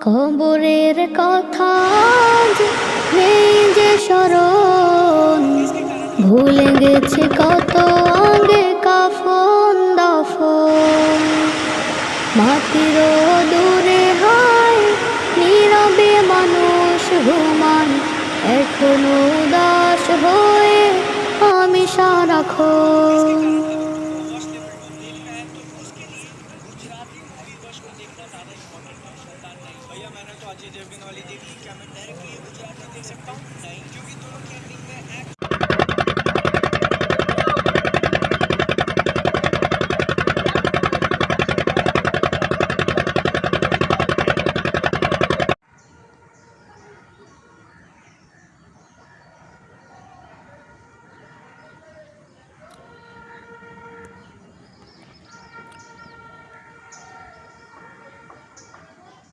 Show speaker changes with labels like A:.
A: কবরের কথা আজ নেই যে স্মরণ, ভুলে গেছে কত আগে কাফন দাফন। মাটিরও দূরে হয় নীরবে মানুষ ঘুমায়, এখনো উদাস হয়ে আমি সারাক্ষণ।
B: भैया मैंने तो अजय देवगन वाली देखी, क्या मैं डायरेक्टली ये गुजराती देख सकता हूँ? नहीं, क्योंकि दोनों की एंडिंग में